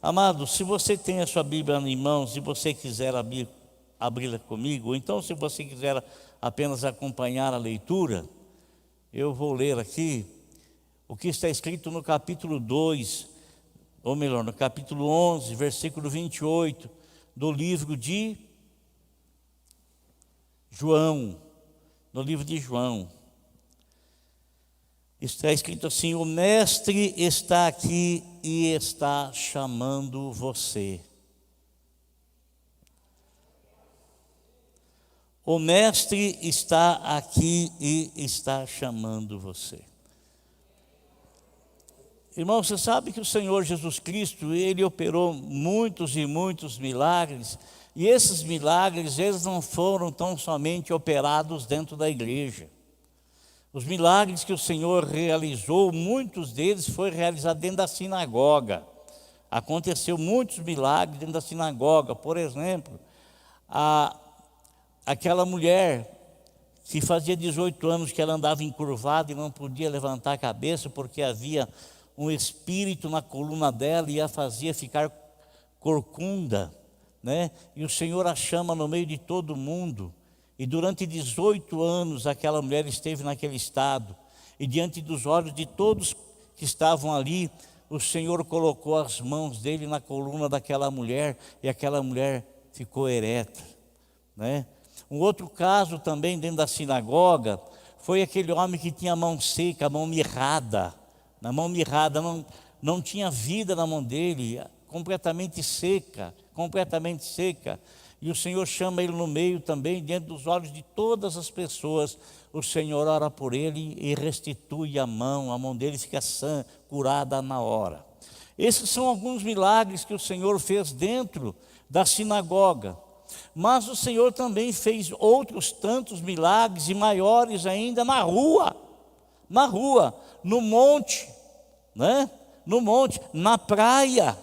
Amado, se você tem a sua Bíblia em mãos e você quiser abri-la comigo, ou então se você quiser apenas acompanhar a leitura, eu vou ler aqui o que está escrito no capítulo 2, ou melhor, no capítulo 11, versículo 28, do livro de João, no livro de João. Está escrito assim: o Mestre está aqui e está chamando você. O Mestre está aqui e está chamando você. Irmão, você sabe que o Senhor Jesus Cristo, Ele operou muitos e muitos milagres, e esses milagres, eles não foram tão somente operados dentro da igreja. Os milagres que o Senhor realizou, muitos deles foram realizados dentro da sinagoga. Aconteceu muitos milagres dentro da sinagoga. Por exemplo, aquela mulher que fazia 18 anos que ela andava encurvada e não podia levantar a cabeça porque havia um espírito na coluna dela e a fazia ficar corcunda, né? E o Senhor a chama no meio de todo mundo. E durante 18 anos aquela mulher esteve naquele estado. E diante dos olhos de todos que estavam ali, o Senhor colocou as mãos dele na coluna daquela mulher e aquela mulher ficou ereta, né? Um outro caso também dentro da sinagoga foi aquele homem que tinha a mão seca, a mão mirrada. Na mão mirrada, não tinha vida na mão dele, completamente seca. E o Senhor chama ele no meio também, diante dos olhos de todas as pessoas. O Senhor ora por ele e restitui a mão dele fica sã, curada na hora. Esses são alguns milagres que o Senhor fez dentro da sinagoga. Mas o Senhor também fez outros tantos milagres e maiores ainda na rua, no monte, né? No monte, na praia.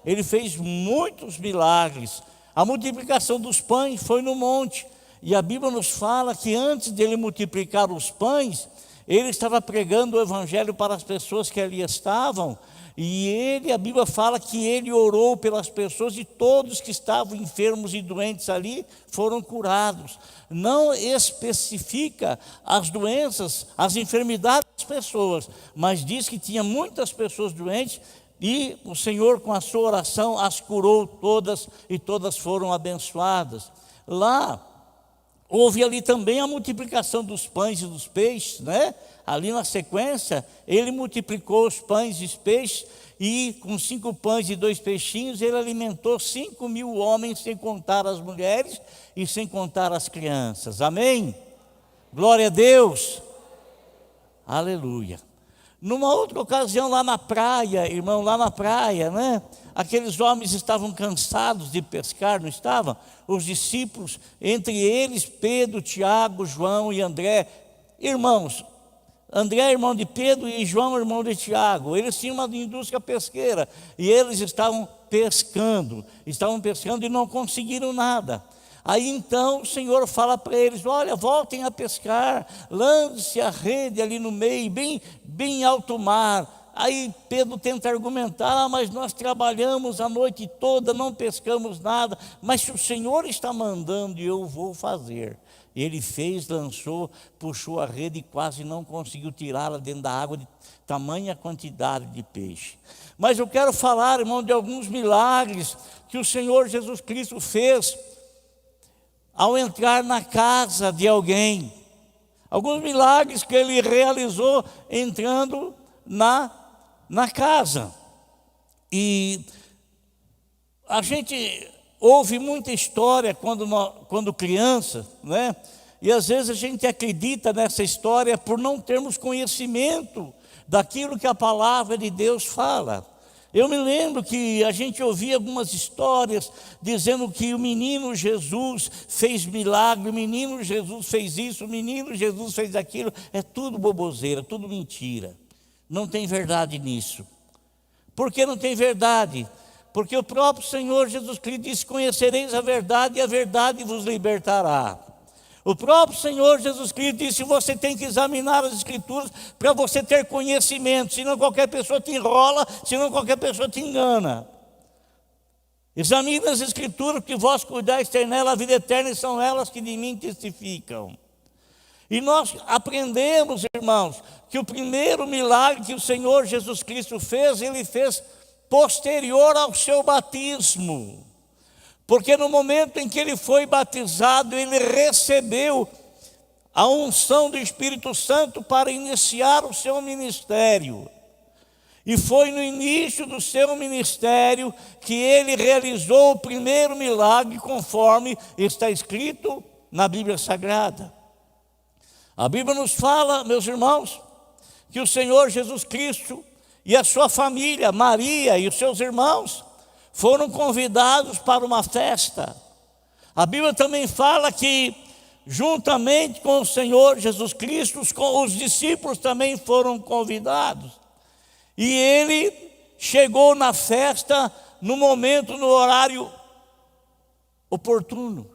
Ele fez muitos milagres. A multiplicação dos pães foi no monte. E a Bíblia nos fala que antes dele multiplicar os pães, ele estava pregando o evangelho para as pessoas que ali estavam. E a Bíblia fala que ele orou pelas pessoas e todos que estavam enfermos e doentes ali foram curados. Não especifica as doenças, as enfermidades das pessoas, mas diz que tinha muitas pessoas doentes e o Senhor, com a sua oração, as curou todas e todas foram abençoadas. Lá, houve ali também a multiplicação dos pães e dos peixes, né? Ali na sequência, ele multiplicou os pães e os peixes, e com 5 pães e 2 peixinhos, ele alimentou 5.000 homens, sem contar as mulheres e sem contar as crianças. Amém? Glória a Deus. Aleluia. Numa outra ocasião, lá na praia, irmão, né? Aqueles homens estavam cansados de pescar, não estavam? Os discípulos, entre eles Pedro, Tiago, João e André. Irmãos, André é irmão de Pedro e João é irmão de Tiago. Eles tinham uma indústria pesqueira e eles estavam pescando e não conseguiram nada. Aí então o Senhor fala para eles: olha, voltem a pescar, lance a rede ali no meio, bem alto mar. Aí Pedro tenta argumentar: mas nós trabalhamos a noite toda, não pescamos nada, mas se o Senhor está mandando, eu vou fazer. Ele fez, lançou, puxou a rede e quase não conseguiu tirá-la dentro da água, de tamanha quantidade de peixe. Mas eu quero falar, irmão, de alguns milagres que o Senhor Jesus Cristo fez ao entrar na casa de alguém. Alguns milagres que ele realizou entrando na casa. E a gente ouve muita história quando criança, né? E às vezes a gente acredita nessa história por não termos conhecimento daquilo que a palavra de Deus fala. Eu me lembro que a gente ouvia algumas histórias dizendo que o menino Jesus fez milagre, o menino Jesus fez isso, o menino Jesus fez aquilo. É tudo boboseira, tudo mentira. Não tem verdade nisso. Por que não tem verdade? Porque o próprio Senhor Jesus Cristo disse: conhecereis a verdade e a verdade vos libertará. O próprio Senhor Jesus Cristo disse: você tem que examinar as Escrituras para você ter conhecimento, senão qualquer pessoa te enrola, senão qualquer pessoa te engana. Examine as Escrituras, que vós cuidais ter nela a vida eterna, e são elas que de mim testificam. E nós aprendemos, irmãos, que o primeiro milagre que o Senhor Jesus Cristo fez, Ele fez posterior ao seu batismo. Porque no momento em que Ele foi batizado, Ele recebeu a unção do Espírito Santo para iniciar o seu ministério. E foi no início do seu ministério que Ele realizou o primeiro milagre, conforme está escrito na Bíblia Sagrada. A Bíblia nos fala, meus irmãos, que o Senhor Jesus Cristo e a sua família, Maria e os seus irmãos, foram convidados para uma festa. A Bíblia também fala que, juntamente com o Senhor Jesus Cristo, os discípulos também foram convidados. E Ele chegou na festa no momento, no horário oportuno.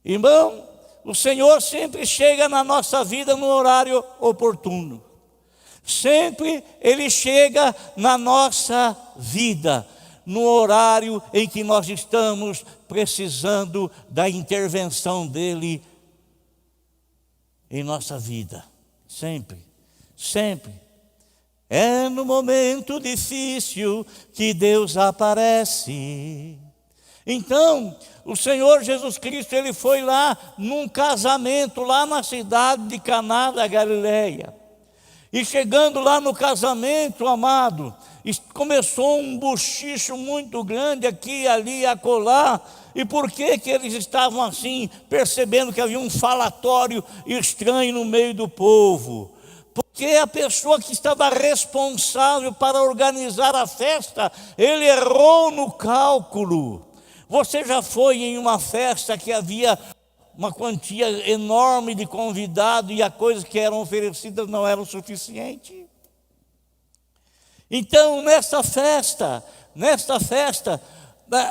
Irmão, o Senhor sempre chega na nossa vida no horário oportuno. Sempre Ele chega na nossa vida no horário em que nós estamos precisando da intervenção dEle em nossa vida. Sempre, sempre. É no momento difícil que Deus aparece. Então, o Senhor Jesus Cristo, Ele foi lá num casamento, lá na cidade de Caná da Galileia. E chegando lá no casamento, amado, começou um bochicho muito grande aqui, ali, acolá. E por que eles estavam assim, percebendo que havia um falatório estranho no meio do povo? Porque a pessoa que estava responsável para organizar a festa, ele errou no cálculo. Você já foi em uma festa que havia uma quantia enorme de convidados e as coisas que eram oferecidas não eram suficientes? Então, nesta festa,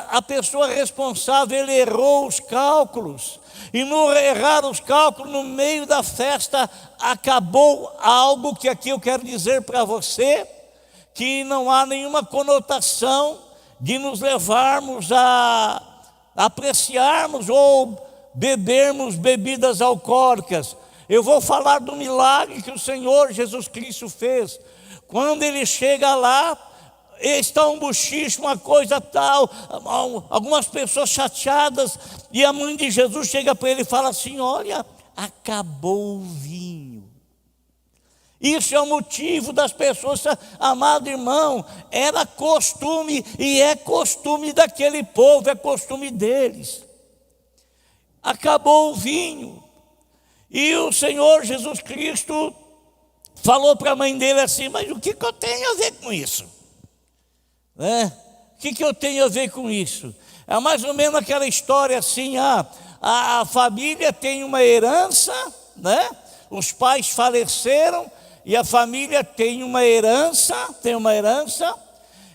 a pessoa responsável, ele errou os cálculos. E no errar os cálculos, no meio da festa, acabou algo que aqui eu quero dizer para você, que não há nenhuma conotação de nos levarmos a apreciarmos ou bebermos bebidas alcoólicas. Eu vou falar do milagre que o Senhor Jesus Cristo fez. Quando Ele chega lá, está um bochicho, uma coisa tal, algumas pessoas chateadas, e a mãe de Jesus chega para ele e fala assim: olha, acabou o vinho. Isso é o motivo das pessoas, amado irmão, era costume e é costume daquele povo, é costume deles. Acabou o vinho. E o Senhor Jesus Cristo falou para a mãe dele assim: mas o que eu tenho a ver com isso? O que eu tenho a ver com isso? É mais ou menos aquela história assim: a família tem uma herança, né? Os pais faleceram e a família tem uma herança,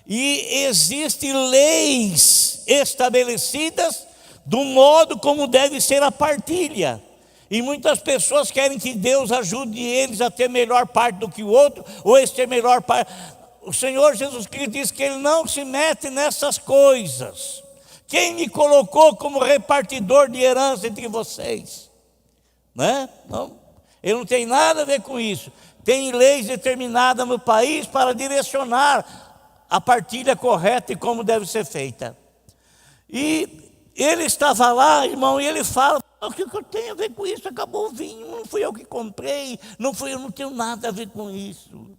e existem leis estabelecidas do modo como deve ser a partilha. E muitas pessoas querem que Deus ajude eles a ter melhor parte do que o outro, ou esse ter melhor parte. O Senhor Jesus Cristo diz que Ele não se mete nessas coisas. Quem me colocou como repartidor de herança entre vocês? Não, Ele não tem nada a ver com isso. Tem leis determinadas no país para direcionar a partilha correta e como deve ser feita. E ele estava lá, irmão, e ele fala: o que eu tenho a ver com isso? Acabou o vinho, não fui eu que comprei, eu não tenho nada a ver com isso.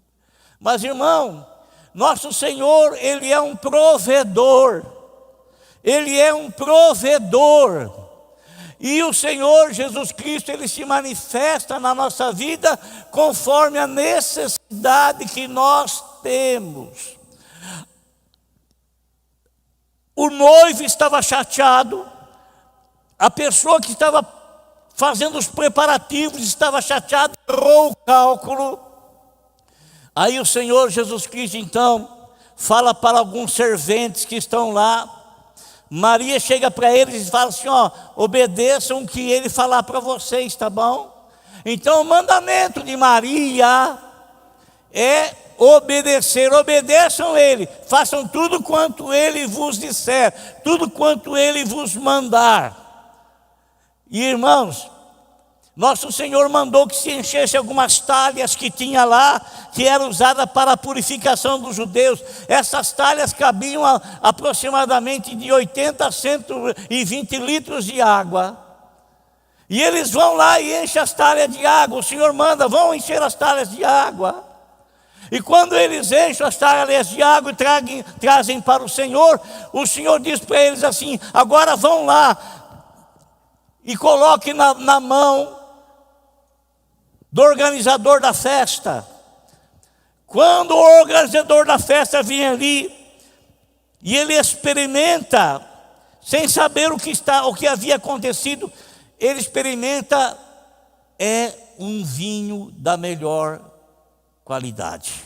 Mas, irmão, nosso Senhor, Ele é um provedor. Ele é um provedor. E o Senhor Jesus Cristo, Ele se manifesta na nossa vida conforme a necessidade que nós temos. O noivo estava chateado, a pessoa que estava fazendo os preparativos estava chateada, errou o cálculo. Aí o Senhor Jesus Cristo então fala para alguns serventes que estão lá, Maria chega para eles e fala assim: ó, obedeçam o que ele falar para vocês, tá bom? Então o mandamento de Maria é obedecer, obedeçam ele, façam tudo quanto ele vos disser, tudo quanto ele vos mandar. E irmãos, nosso Senhor mandou que se enchesse algumas talhas que tinha lá, que era usada para a purificação dos judeus. Essas talhas cabiam aproximadamente de 80 a 120 litros de água. E eles vão lá e enchem as talhas de água. O Senhor manda, vão encher as talhas de água. E quando eles enchem as talhas de água e trazem para o Senhor diz para eles assim: agora vão lá e coloquem na mão do organizador da festa. Quando o organizador da festa vem ali e ele experimenta, sem saber o que havia acontecido, ele experimenta um vinho da melhor qualidade.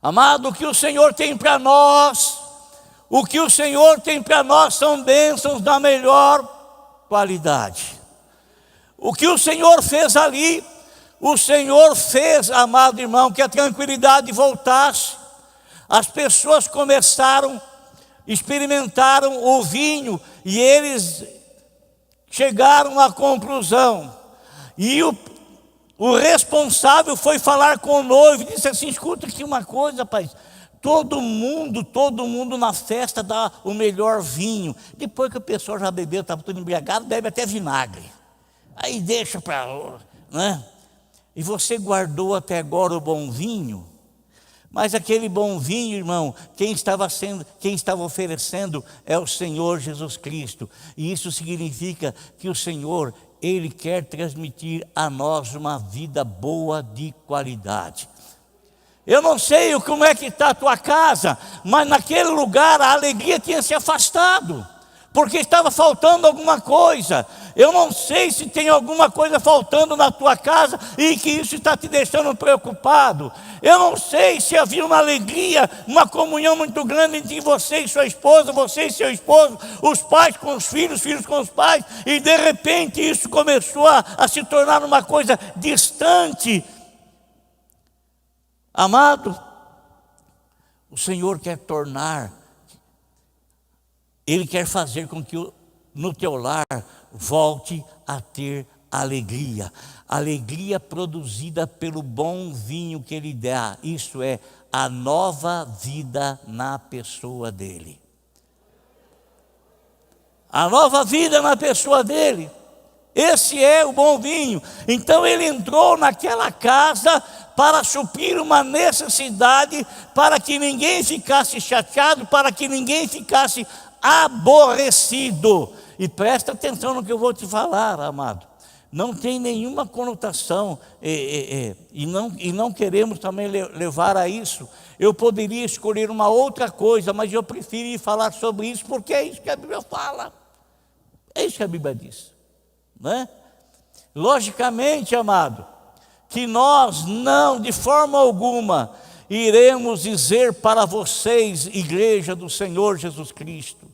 Amado, o que o Senhor tem para nós, são bênçãos da melhor qualidade. O que o Senhor fez ali, o Senhor fez, amado irmão, que a tranquilidade voltasse. As pessoas experimentaram o vinho e eles chegaram à conclusão. E o responsável foi falar com o noivo e disse assim: escuta aqui uma coisa, rapaz. Todo mundo na festa dá o melhor vinho. Depois que a pessoa já bebeu, estava tudo embriagado, bebe até vinagre. Aí deixa para, né? E você guardou até agora o bom vinho. Mas aquele bom vinho, irmão, quem estava oferecendo é o Senhor Jesus Cristo. E isso significa que o Senhor, Ele quer transmitir a nós uma vida boa de qualidade. Eu não sei como é que está a tua casa, mas naquele lugar a alegria tinha se afastado, porque estava faltando alguma coisa. Eu não sei se tem alguma coisa faltando na tua casa e que isso está te deixando preocupado. Eu não sei se havia uma alegria, uma comunhão muito grande entre você e sua esposa, você e seu esposo, os pais com os filhos com os pais, e de repente isso começou a se tornar uma coisa distante. Amado, o Senhor quer Ele quer fazer com que no teu lar volte a ter alegria. Alegria produzida pelo bom vinho que Ele dá. Isso é a nova vida na pessoa dEle. A nova vida na pessoa dEle. Esse é o bom vinho. Então ele entrou naquela casa para suprir uma necessidade, para que ninguém ficasse chateado, para que ninguém ficasse aborrecido. E presta atenção no que eu vou te falar, amado. Não tem nenhuma conotação, e não queremos também levar a isso. Eu poderia escolher uma outra coisa, mas eu preferi falar sobre isso, porque é isso que a Bíblia fala. É isso que a Bíblia diz. Né? Logicamente, amado, que nós não, de forma alguma, iremos dizer para vocês, igreja do Senhor Jesus Cristo,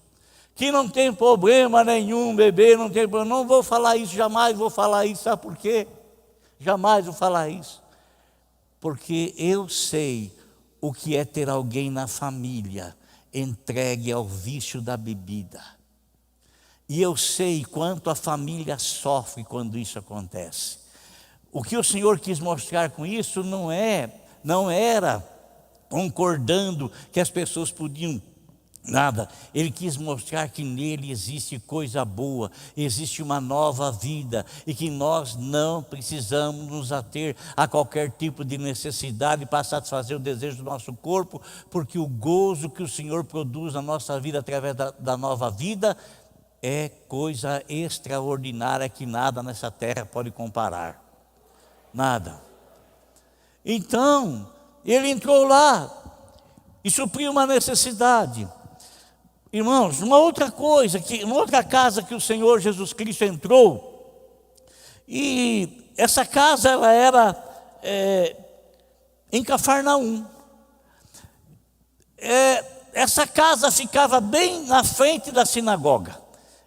que não tem problema nenhum beber, não tem problema. Não vou falar isso, jamais vou falar isso. Sabe por quê? Jamais vou falar isso. Porque eu sei o que é ter alguém na família entregue ao vício da bebida. E eu sei quanto a família sofre quando isso acontece. O que o Senhor quis mostrar com isso não era concordando que as pessoas podiam nada. Ele quis mostrar que nele existe coisa boa, existe uma nova vida, e que nós não precisamos nos ater a qualquer tipo de necessidade para satisfazer o desejo do nosso corpo, porque o gozo que o Senhor produz na nossa vida através da nova vida é coisa extraordinária que nada nessa terra pode comparar. Nada. Então, ele entrou lá e supriu uma necessidade. Irmãos, uma outra casa que o Senhor Jesus Cristo entrou, e essa casa ela era em Cafarnaum. Essa casa ficava bem na frente da sinagoga.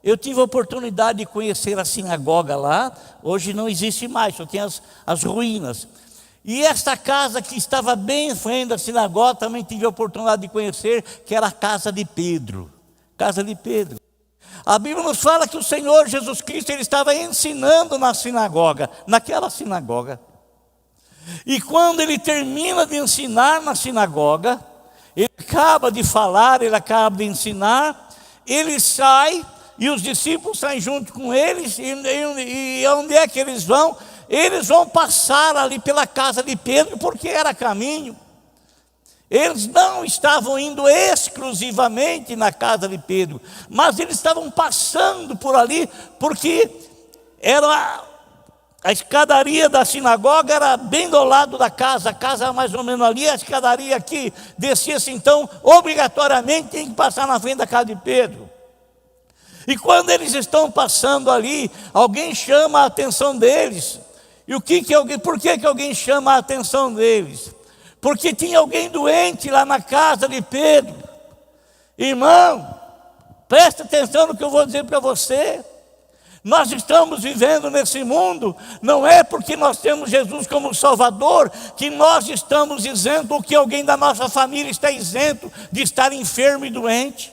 Eu tive a oportunidade de conhecer a sinagoga lá. Hoje não existe mais, só tem as ruínas. E essa casa que estava bem em frente da sinagoga, também tive a oportunidade de conhecer, que era a casa de Pedro. Casa de Pedro. A Bíblia nos fala que o Senhor Jesus Cristo, ele estava ensinando na sinagoga, naquela sinagoga. E quando ele termina de ensinar na sinagoga, ele acaba de falar, ele acaba de ensinar, ele sai, e os discípulos saem junto com eles, e onde é que eles vão? Eles vão passar ali pela casa de Pedro, porque era caminho. Eles não estavam indo exclusivamente na casa de Pedro, mas eles estavam passando por ali, porque era a escadaria da sinagoga era bem do lado da casa, a casa era mais ou menos ali, a escadaria aqui descia-se, então obrigatoriamente tem que passar na frente da casa de Pedro. E quando eles estão passando ali, alguém chama a atenção deles. E por que alguém chama a atenção deles? Porque tinha alguém doente lá na casa de Pedro. Irmão, presta atenção no que eu vou dizer para você. Nós estamos vivendo nesse mundo, não é porque nós temos Jesus como Salvador, que nós estamos isentos, ou que alguém da nossa família está isento de estar enfermo e doente.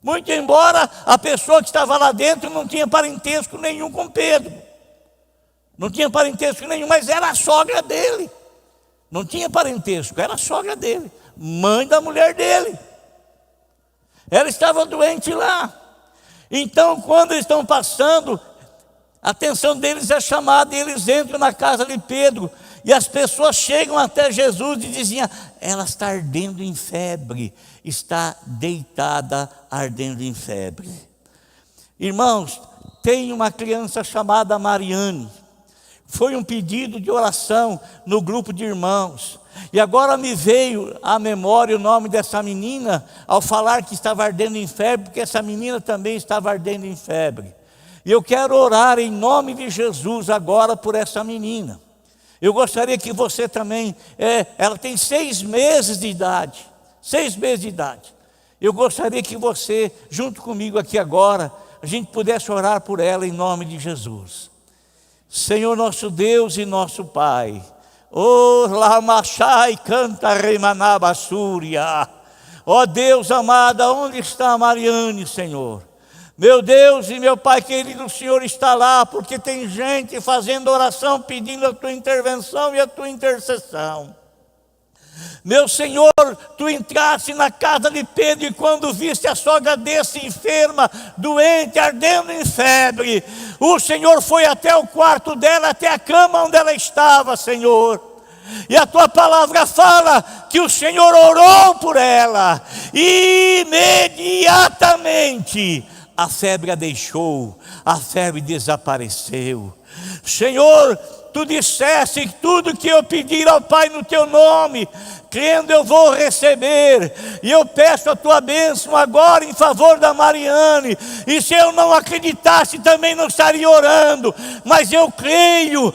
Muito embora a pessoa que estava lá dentro não tinha parentesco nenhum com Pedro. Não tinha parentesco nenhum, mas era a sogra dele. Não tinha parentesco, era a sogra dele, mãe da mulher dele. Ela estava doente lá. Então, quando eles estão passando, a atenção deles é chamada, e eles entram na casa de Pedro. E as pessoas chegam até Jesus e diziam: ela está ardendo em febre, está deitada ardendo em febre. Irmãos, tem uma criança chamada Mariane. Foi um pedido de oração no grupo de irmãos. E agora me veio à memória o nome dessa menina, ao falar que estava ardendo em febre, porque essa menina também estava ardendo em febre. E eu quero orar em nome de Jesus agora por essa menina. Eu gostaria que você também, ela tem 6 meses de idade, 6 meses de idade. Eu gostaria que você, junto comigo aqui agora, a gente pudesse orar por ela em nome de Jesus. Senhor nosso Deus e nosso Pai, oh Lamachai canta Remanabasúria, ó Deus amado, onde está a Mariane, Senhor? Meu Deus e meu Pai querido, o Senhor está lá, porque tem gente fazendo oração, pedindo a tua intervenção e a tua intercessão. Meu Senhor, tu entraste na casa de Pedro, e quando viste a sogra desse enferma, doente, ardendo em febre, o Senhor foi até o quarto dela, até a cama onde ela estava, Senhor. E a tua palavra fala que o Senhor orou por ela, e imediatamente a febre a deixou, a febre desapareceu. Senhor, tu disseste que tudo que eu pedir ao Pai no teu nome, crendo eu vou receber. E eu peço a tua bênção agora em favor da Mariane. E se eu não acreditasse, também não estaria orando. Mas eu creio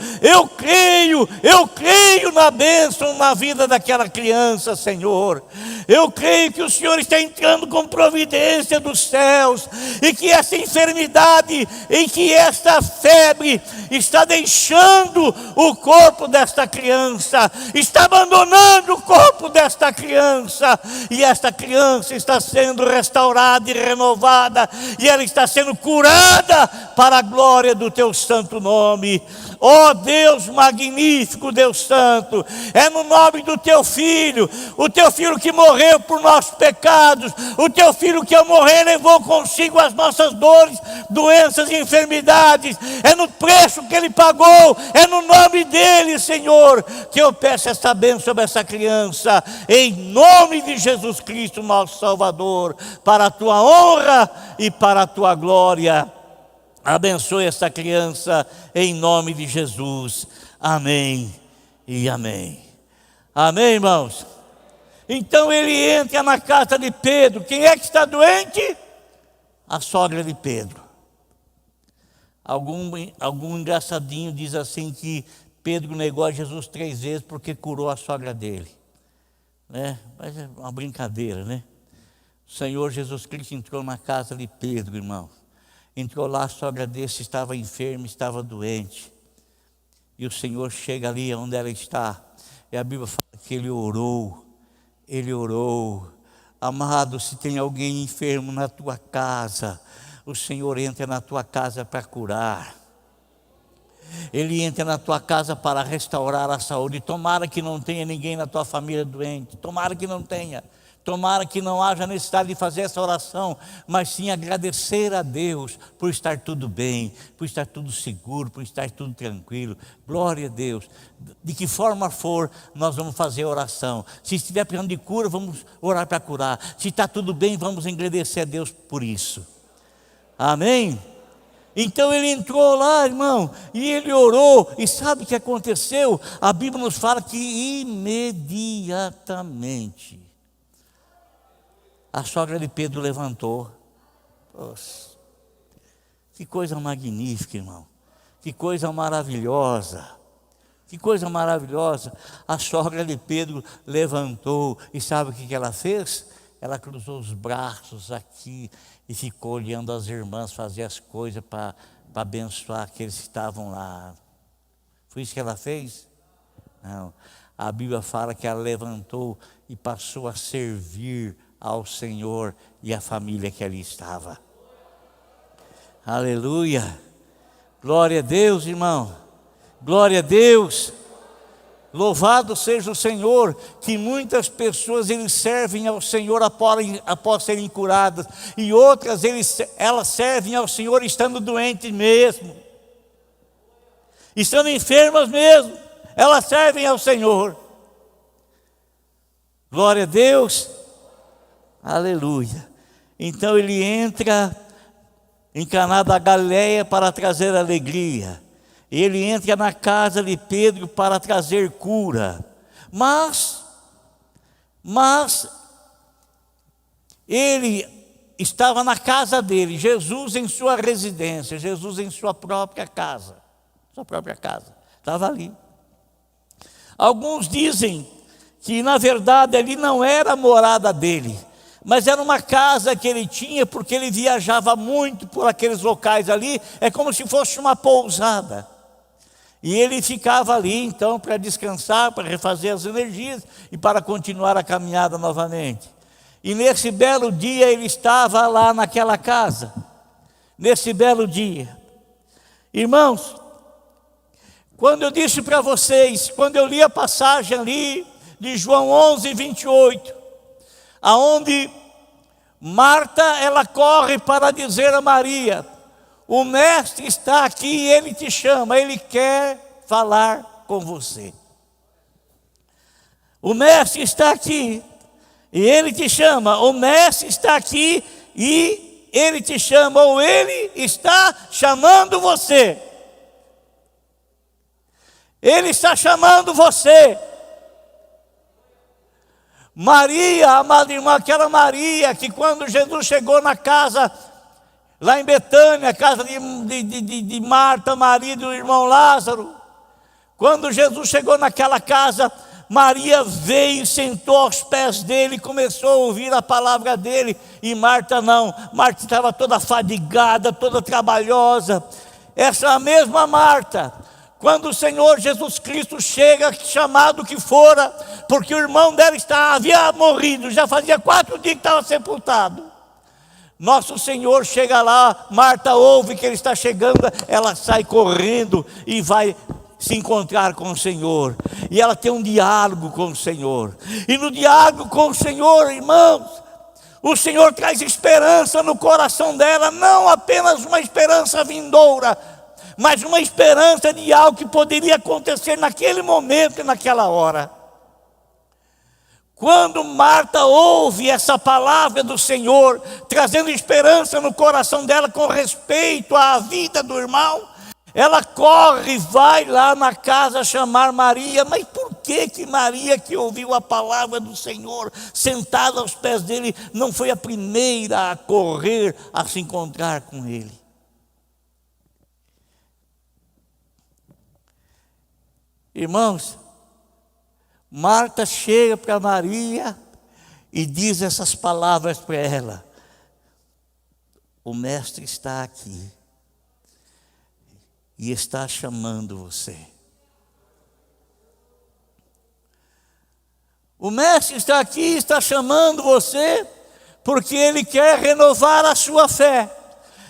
na bênção na vida daquela criança, Senhor. Eu creio que o Senhor está entrando com providência dos céus, e que essa enfermidade, e que esta febre está deixando o corpo desta criança, está abandonando o corpo desta criança, e esta criança está sendo restaurada e renovada, e ela está sendo curada para a glória do teu santo nome. Ó Deus magnífico, Deus santo, é no nome do teu Filho, o teu Filho que morreu por nossos pecados, o teu Filho que ao morrer levou consigo as nossas dores, doenças e enfermidades, é no preço que Ele pagou, é no nome dEle, Senhor, que eu peço essa bênção sobre essa criança, em nome de Jesus Cristo, nosso Salvador, para a tua honra e para a tua glória. Abençoe essa criança em nome de Jesus. Amém e amém. Amém, irmãos? Então ele entra na casa de Pedro. Quem é que está doente? A sogra de Pedro. Algum engraçadinho diz assim que Pedro negou a Jesus 3 vezes porque curou a sogra dele, né? Mas é uma brincadeira, né? O Senhor Jesus Cristo entrou na casa de Pedro, irmão. Entrou lá, a sogra dele estava enferma, estava doente. E o Senhor chega ali onde ela está. E a Bíblia fala que ele orou. Ele orou. Amado, se tem alguém enfermo na tua casa, o Senhor entra na tua casa para curar. Ele entra na tua casa para restaurar a saúde. Tomara que não tenha ninguém na tua família doente. Tomara que não tenha. Tomara que não haja necessidade de fazer essa oração, mas sim agradecer a Deus por estar tudo bem, por estar tudo seguro, por estar tudo tranquilo. Glória a Deus. De que forma for, nós vamos fazer a oração. Se estiver precisando de cura, vamos orar para curar. Se está tudo bem, vamos agradecer a Deus por isso. Amém? Então ele entrou lá, irmão, e ele orou, e sabe o que aconteceu? A Bíblia nos fala que imediatamente a sogra de Pedro levantou. Poxa, que coisa magnífica, irmão. Que coisa maravilhosa. Que coisa maravilhosa. A sogra de Pedro levantou. E sabe o que ela fez? Ela cruzou os braços aqui e ficou olhando as irmãs fazer as coisas para abençoar aqueles que estavam lá. Foi isso que ela fez? Não. A Bíblia fala que ela levantou e passou a servir ao Senhor e à família que ali estava. Aleluia. Glória a Deus, irmão. Glória a Deus. Louvado seja o Senhor, que muitas pessoas eles servem ao Senhor após serem curadas, e outras elas servem ao Senhor estando doentes mesmo, estando enfermas mesmo, elas servem ao Senhor. Glória a Deus. Aleluia. Então ele entra em Caná da Galileia para trazer alegria. Ele entra na casa de Pedro para trazer cura. Mas ele estava na casa dele, Jesus em sua residência, Jesus em sua própria casa. Estava ali. Alguns dizem que na verdade ali não era a morada dele, mas era uma casa que ele tinha, porque ele viajava muito por aqueles locais ali, é como se fosse uma pousada. E ele ficava ali então para descansar, para refazer as energias e para continuar a caminhada novamente. E nesse belo dia ele estava lá naquela casa, nesse belo dia. Irmãos, quando eu disse para vocês, quando eu li a passagem ali de João 11, 28, aonde Marta, ela corre para dizer a Maria: o mestre está aqui e ele te chama, ele quer falar com você. O mestre está aqui e ele te chama, o mestre está aqui e ele te chama, ou ele está chamando você. Ele está chamando você. Maria, amada irmã, aquela Maria que quando Jesus chegou na casa, lá em Betânia, a casa de Marta, Maria e do irmão Lázaro, quando Jesus chegou naquela casa, Maria veio e sentou aos pés dele, começou a ouvir a palavra dele, e Marta não. Marta estava toda fadigada, toda trabalhosa. Essa mesma Marta, quando o Senhor Jesus Cristo chega, chamado que fora, porque o irmão dela havia morrido, já fazia 4 dias que estava sepultado. Nosso Senhor chega lá, Marta ouve que ele está chegando, ela sai correndo e vai se encontrar com o Senhor. E ela tem um diálogo com o Senhor. E no diálogo com o Senhor, irmãos, o Senhor traz esperança no coração dela, não apenas uma esperança vindoura, mas uma esperança de algo que poderia acontecer naquele momento e naquela hora. Quando Marta ouve essa palavra do Senhor, trazendo esperança no coração dela com respeito à vida do irmão, ela corre, vai lá na casa chamar Maria. Mas por que Maria, que ouviu a palavra do Senhor, sentada aos pés dele, não foi a primeira a correr a se encontrar com ele? Irmãos, Marta chega para Maria e diz essas palavras para ela: o mestre está aqui e está chamando você. O mestre está aqui e está chamando você, porque ele quer renovar a sua fé,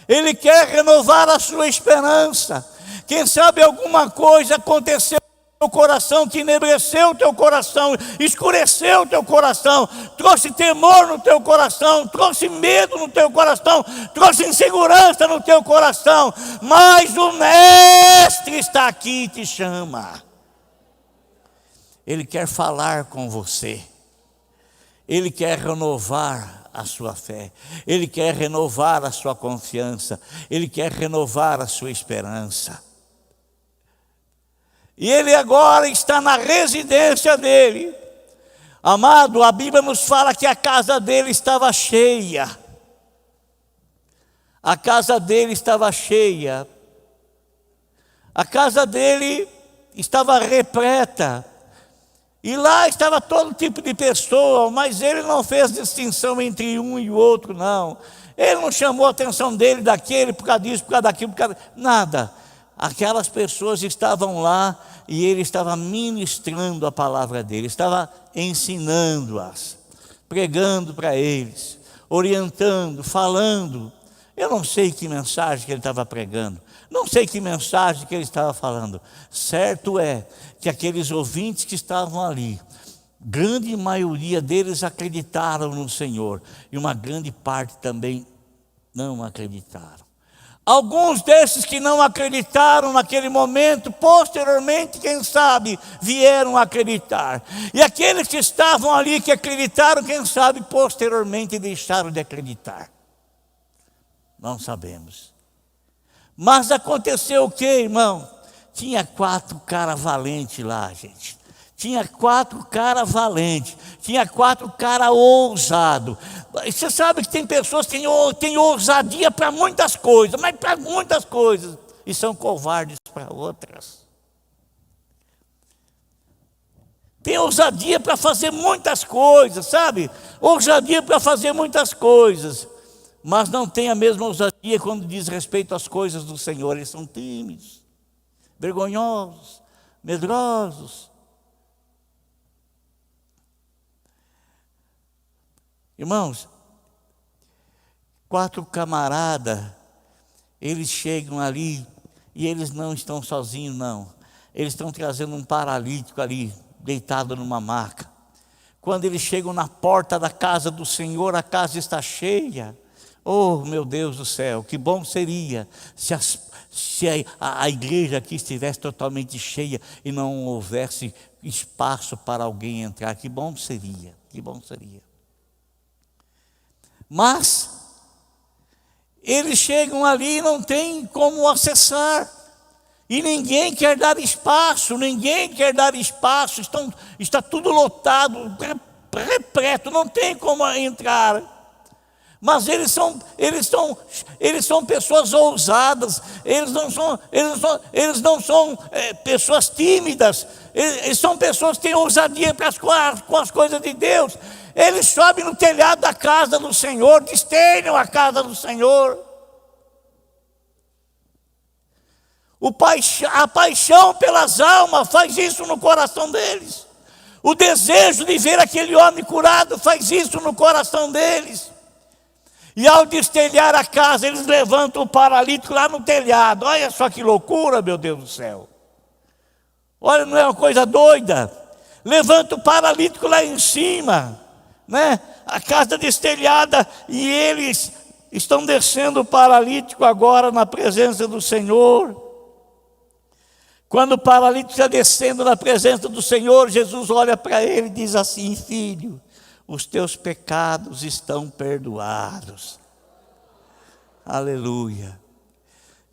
ele quer renovar a sua esperança. Quem sabe alguma coisa aconteceu no teu coração que enegreceu o teu coração, escureceu o teu coração, trouxe temor no teu coração, trouxe medo no teu coração, trouxe insegurança no teu coração, mas o mestre está aqui e te chama. Ele quer falar com você, ele quer renovar a sua fé, ele quer renovar a sua confiança, ele quer renovar a sua esperança. E ele agora está na residência dele. Amado, a Bíblia nos fala que a casa dele estava cheia. A casa dele estava cheia. A casa dele estava repleta. E lá estava todo tipo de pessoa, mas ele não fez distinção entre um e o outro, não. Ele não chamou a atenção dele, daquele, por causa disso, por causa daquilo, por causa... nada. Aquelas pessoas estavam lá e ele estava ministrando a palavra dele, estava ensinando-as, pregando para eles, orientando, falando. Eu não sei que mensagem que ele estava pregando, não sei que mensagem que ele estava falando. Certo é que aqueles ouvintes que estavam ali, grande maioria deles acreditaram no Senhor, e uma grande parte também não acreditaram. Alguns desses que não acreditaram naquele momento, posteriormente, quem sabe, vieram a acreditar. E aqueles que estavam ali, que acreditaram, quem sabe, posteriormente deixaram de acreditar. Não sabemos. Mas aconteceu o que, irmão? Tinha 4 caras valentes lá, gente. Tinha 4 caras valentes, tinha 4 caras ousados. Você sabe que tem pessoas que têm ousadia para muitas coisas, mas para muitas coisas, e são covardes para outras. Tem ousadia para fazer muitas coisas, sabe? Ousadia para fazer muitas coisas, mas não tem a mesma ousadia quando diz respeito às coisas do Senhor. Eles são tímidos, vergonhosos, medrosos. Irmãos, 4 camaradas, eles chegam ali e eles não estão sozinhos, não. Eles estão trazendo um paralítico ali, deitado numa maca. Quando eles chegam na porta da casa do Senhor, a casa está cheia. Oh, meu Deus do céu, que bom seria se a igreja aqui estivesse totalmente cheia e não houvesse espaço para alguém entrar. Que bom seria, que bom seria. Mas eles chegam ali e não tem como acessar, e ninguém quer dar espaço, está tudo lotado, repleto, não tem como entrar. Mas eles são pessoas ousadas, eles não são pessoas tímidas, eles são pessoas que têm ousadia com as coisas de Deus. Eles sobem no telhado da casa do Senhor, destelham a casa do Senhor. A paixão pelas almas faz isso no coração deles. O desejo de ver aquele homem curado faz isso no coração deles. E ao destelhar a casa, eles levantam o paralítico lá no telhado. Olha só que loucura, meu Deus do céu. Olha, não é uma coisa doida? Levanta o paralítico lá em cima, né? A casa destelhada, e eles estão descendo o paralítico agora na presença do Senhor. Quando o paralítico está descendo na presença do Senhor, Jesus olha para ele e diz assim: filho, os teus pecados estão perdoados. Aleluia.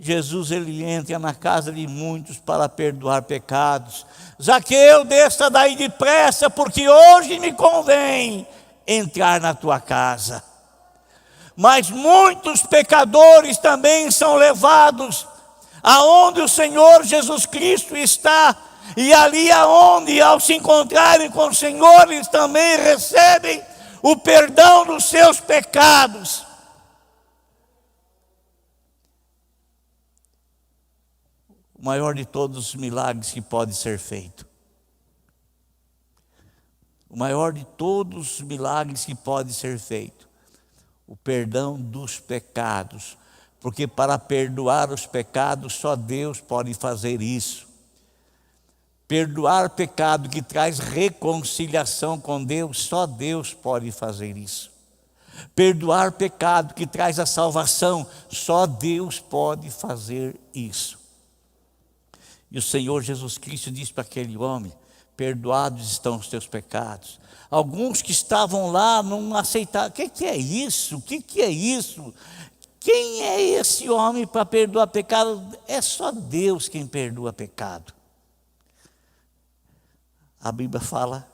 Jesus, ele entra na casa de muitos para perdoar pecados. Zaqueu, desça daí depressa, porque hoje me convém entrar na tua casa. Mas muitos pecadores também são levados aonde o Senhor Jesus Cristo está, e ali aonde, ao se encontrarem com o Senhor, eles também recebem o perdão dos seus pecados. O maior de todos os milagres que pode ser feito. O maior de todos os milagres que pode ser feito. O perdão dos pecados. Porque para perdoar os pecados, só Deus pode fazer isso. Perdoar pecado que traz reconciliação com Deus, só Deus pode fazer isso. Perdoar pecado que traz a salvação, só Deus pode fazer isso. E o Senhor Jesus Cristo disse para aquele homem: perdoados estão os teus pecados. Alguns que estavam lá não aceitaram. O que é isso? O que é isso? Quem é esse homem para perdoar pecado? É só Deus quem perdoa pecado. A Bíblia fala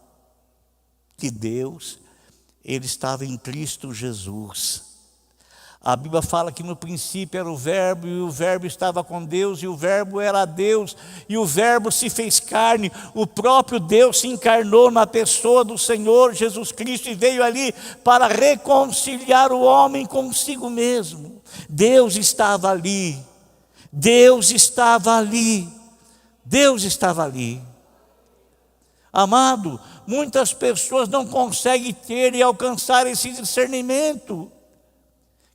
que Deus, Ele estava em Cristo Jesus. A Bíblia fala que no princípio era o Verbo, e o Verbo estava com Deus, e o Verbo era Deus, e o Verbo se fez carne. O próprio Deus se encarnou na pessoa do Senhor Jesus Cristo e veio ali para reconciliar o homem consigo mesmo. Deus estava ali, Deus estava ali, Deus estava ali. Amado, muitas pessoas não conseguem ter e alcançar esse discernimento,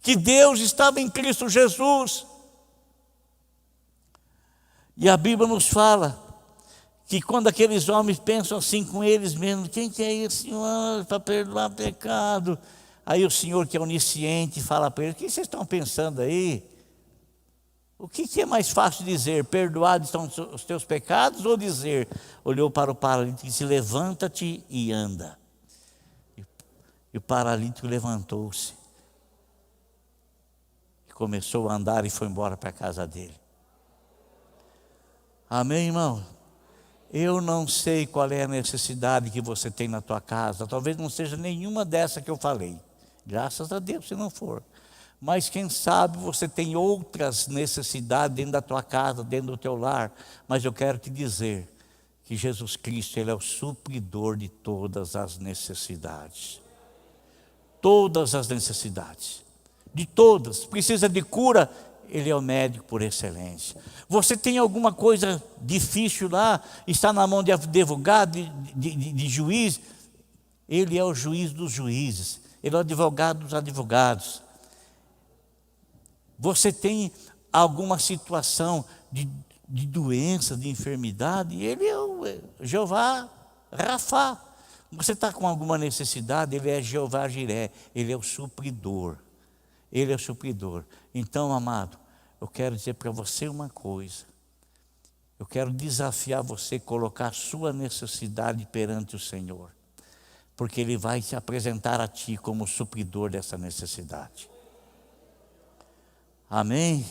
que Deus estava em Cristo Jesus. E a Bíblia nos fala que quando aqueles homens pensam assim com eles mesmos: quem que é esse homem para perdoar pecado? Aí o Senhor, que é onisciente, fala para eles: o que vocês estão pensando aí? O que é mais fácil dizer? Perdoados estão os teus pecados? Ou dizer, olhou para o paralítico e disse: levanta-te e anda. E o paralítico levantou-se, começou a andar e foi embora para a casa dele. Amém, irmão? Eu não sei qual é a necessidade que você tem na tua casa. Talvez não seja nenhuma dessa que eu falei. Graças a Deus se não for. Mas quem sabe você tem outras necessidades dentro da tua casa, dentro do teu lar. Mas eu quero te dizer que Jesus Cristo, Ele é o supridor de todas as necessidades. Todas as necessidades. De todas. Precisa de cura, Ele é o médico por excelência. Você tem alguma coisa difícil lá, está na mão de advogado, de juiz, Ele é o juiz dos juízes, Ele é o advogado dos advogados. Você tem alguma situação de doença, de enfermidade, Ele é o Jeová Rafá. Você está com alguma necessidade, Ele é Jeová Jiré, Ele é o supridor. Ele é o supridor. Então, amado, eu quero dizer para você uma coisa. Eu quero desafiar você a colocar a sua necessidade perante o Senhor. Porque Ele vai se apresentar a ti como supridor dessa necessidade. Amém?